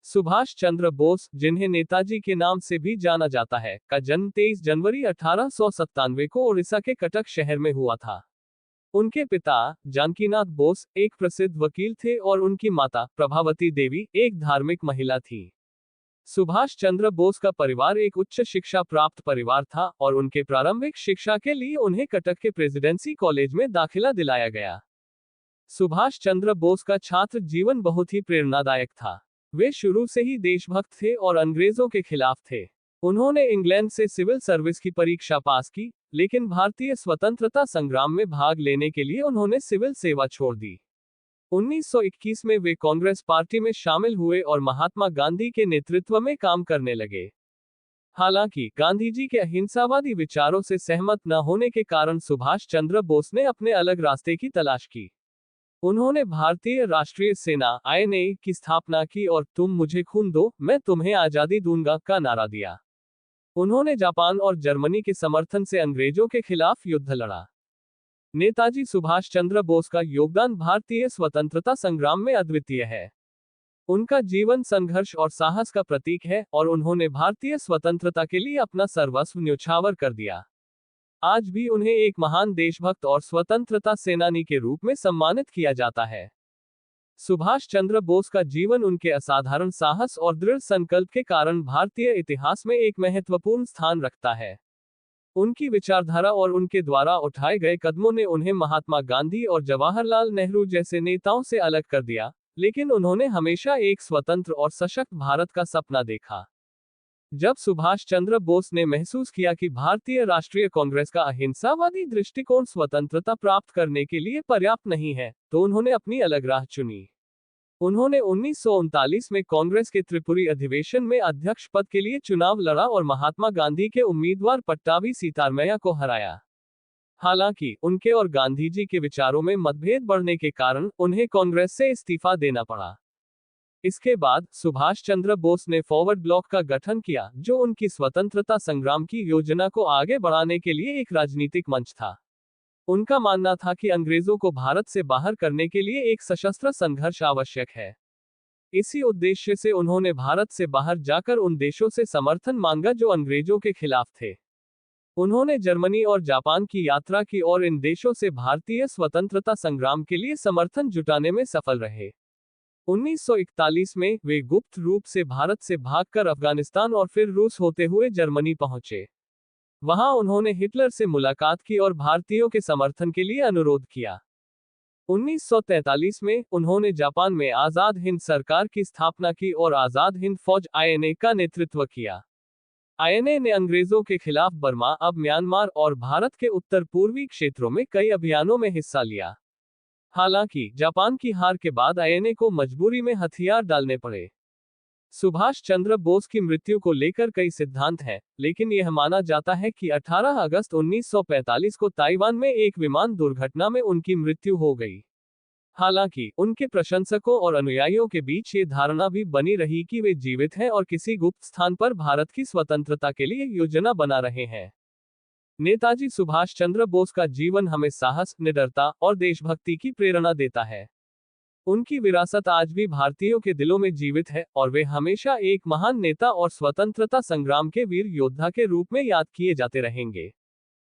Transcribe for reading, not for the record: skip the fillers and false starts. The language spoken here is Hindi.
सुभाष चंद्र बोस, जिन्हें नेताजी के नाम से भी जाना जाता है, का जन्म 23 जनवरी 1897 को ओडिशा के कटक शहर में हुआ था। उनके पिता जानकीनाथ बोस एक प्रसिद्ध वकील थे और उनकी माता प्रभावती देवी एक धार्मिक महिला थी। सुभाष चंद्र बोस का परिवार एक उच्च शिक्षा प्राप्त परिवार था और उनके प्रारंभिक शिक्षा के लिए उन्हें कटक के प्रेसिडेंसी कॉलेज में दाखिला दिलाया गया। सुभाष चंद्र बोस का छात्र जीवन बहुत ही प्रेरणादायक था। वे शुरू से ही देशभक्त थे और अंग्रेजों के खिलाफ थे। उन्होंने इंग्लैंड से सिविल सर्विस की परीक्षा पास की, लेकिन भारतीय स्वतंत्रता संग्राम में भाग लेने के लिए उन्होंने सिविल सेवा छोड़ दी। 1921 में वे कांग्रेस पार्टी में शामिल हुए और महात्मा गांधी के नेतृत्व में काम करने लगे। हालांकि गांधीजी के अहिंसावादी विचारों से सहमत न होने के कारण सुभाष चंद्र बोस ने अपने अलग रास्ते की तलाश की। उन्होंने भारतीय राष्ट्रीय सेना (INA) की स्थापना की और तुम मुझे खून दो, मैं तुम्हें आजादी दूंगा का नारा दिया। उन्होंने जापान और जर्मनी के समर्थन से अंग्रेजों के खिलाफ युद्ध लड़ा। नेताजी सुभाष चंद्र बोस का योगदान भारतीय स्वतंत्रता संग्राम में अद्वितीय है। उनका जीवन संघर्ष और साहस का प्रतीक है और उन्होंने भारतीय स्वतंत्रता के लिए अपना सर्वस्व न्योछावर कर दिया। आज भी उन्हें एक महान देशभक्त और स्वतंत्रता सेनानी के रूप में सम्मानित किया जाता है। सुभाष चंद्र बोस का जीवन उनके असाधारण साहस और दृढ़ संकल्प के कारण भारतीय इतिहास में एक महत्वपूर्ण स्थान रखता है। उनकी विचारधारा और उनके द्वारा उठाए गए कदमों ने उन्हें महात्मा गांधी और जवाहरलाल नेहरू जैसे नेताओं से अलग कर दिया, लेकिन उन्होंने हमेशा एक स्वतंत्र और सशक्त भारत का सपना देखा। जब सुभाष चंद्र बोस ने महसूस किया कि भारतीय राष्ट्रीय कांग्रेस का अहिंसावादी दृष्टिकोण स्वतंत्रता प्राप्त करने के लिए पर्याप्त नहीं है, तो उन्होंने अपनी अलग राह चुनी। उन्होंने 1939 में कांग्रेस के त्रिपुरी अधिवेशन में अध्यक्ष पद के लिए चुनाव लड़ा और महात्मा गांधी के उम्मीदवार पट्टाभी सीतारमैया को हराया। हालांकि उनके और गांधीजी के विचारों में मतभेद बढ़ने के कारण उन्हें कांग्रेस से इस्तीफा देना पड़ा। इसके बाद सुभाष चंद्र बोस ने फॉरवर्ड ब्लॉक का गठन किया, जो उनकी स्वतंत्रता संग्राम की योजना को आगे बढ़ाने के लिए एक राजनीतिक मंच था। उनका मानना था कि अंग्रेजों को भारत से बाहर करने के लिए एक सशस्त्र संघर्ष आवश्यक है। इसी उद्देश्य से उन्होंने भारत से बाहर जाकर उन देशों से समर्थन मांगा जो अंग्रेजों के खिलाफ थे। उन्होंने जर्मनी और जापान की यात्रा की और इन देशों से भारतीय स्वतंत्रता संग्राम के लिए समर्थन जुटाने में सफल रहे। 1941 में वे गुप्त रूप से भारत से भागकर अफगानिस्तान और फिर रूस होते हुए जर्मनी पहुंचे। वहां उन्होंने हिटलर से मुलाकात की और भारतीयों के समर्थन के लिए अनुरोध किया। 1943 में उन्होंने जापान में आजाद हिंद सरकार की स्थापना की और आजाद हिंद फौज (INA) का नेतृत्व किया। INA ने अंग्रेजों के खिलाफ बर्मा, अब म्यांमार और भारत के उत्तर पूर्वी क्षेत्रों में कई अभियानों में हिस्सा लिया। हालांकि जापान की हार के बाद INA को मजबूरी में हथियार डालने पड़े। सुभाष चंद्र बोस की मृत्यु को लेकर कई सिद्धांत हैं, लेकिन यह माना जाता है कि 18 अगस्त 1945 को ताइवान में एक विमान दुर्घटना में उनकी मृत्यु हो गई। हालांकि उनके प्रशंसकों और अनुयायियों के बीच ये धारणा भी बनी रही कि वे जीवित हैं और किसी गुप्त स्थान पर भारत की स्वतंत्रता के लिए योजना बना रहे हैं। नेताजी सुभाष चंद्र बोस का जीवन हमें साहस, निडरता और देशभक्ति की प्रेरणा देता है। उनकी विरासत आज भी भारतीयों के दिलों में जीवित है और वे हमेशा एक महान नेता और स्वतंत्रता संग्राम के वीर योद्धा के रूप में याद किए जाते रहेंगे।